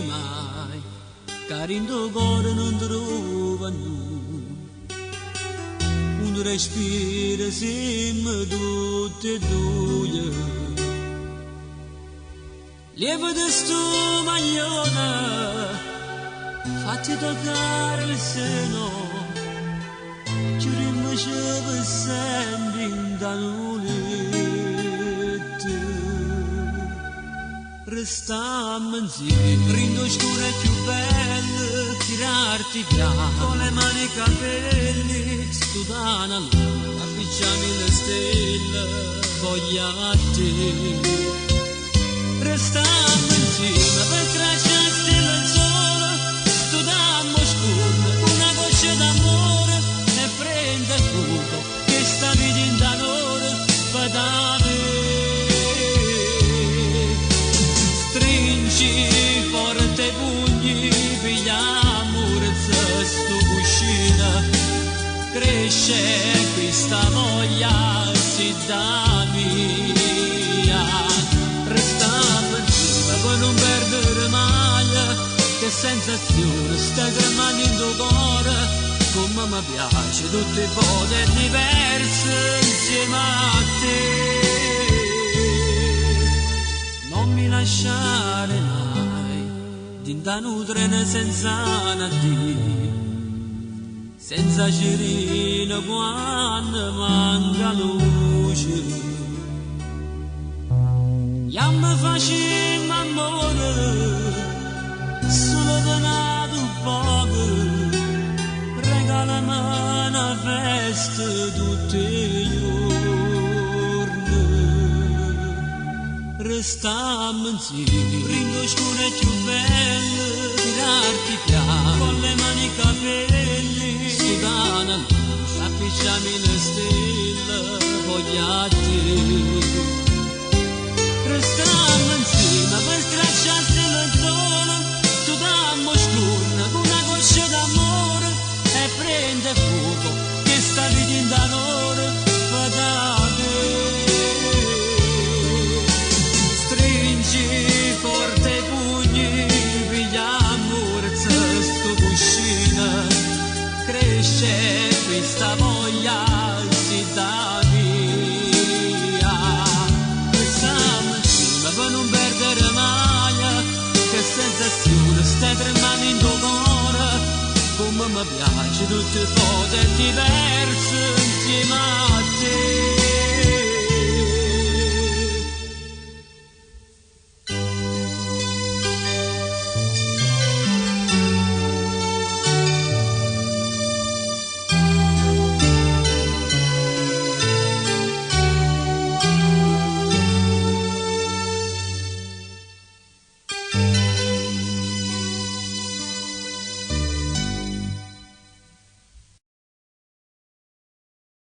mai, carindo cuore non trova nulla. Un respiro siamo tutti e due. Lieve di sto maglione, fatti toccare il seno, ci rimaceva sempre in danulette. Restammo insieme, rindo scuro e più bello, tirarti piano, con le mani e capelli, studando allora, avvicciami le stelle, voglia a te. Restammo insieme per tracciarti il sole, studammo scuro, una goccia d'amore, e prende fuoco, che sta vita in danore, vadame. Forte pugni, pigliamo sto cuscino, cresce questa voglia, si dà mia. Restiamo insieme per non perdere mai, che sensazione sta tremando in tuo cuore, come mi piace tutte le cose diverse insieme a te. Non mi lasciare mai, dinta nutrene senza nadì, senza cerino quando manca luce. Chiamma facciamo amore, solo donato poco, regalami una festa tutti i giorni. Restammo insieme, rindo scuro e più bello, tirarti piano, con le mani e capelli, sudando a luce, appicciami le stelle, voglio a te. Restammo insieme per stracciarsi il sole, studammo scuro, con una goccia d'amore, e prende fuoco, che sta vita in danore, vadate. Forte i pugni, pigliamo sto cuscino, cresce questa voglia, si dà via. Restiamo insieme per non perdere mai, che sensazione stai tremando in tuo cuore, come mi piace tutte cose diverse insieme a te.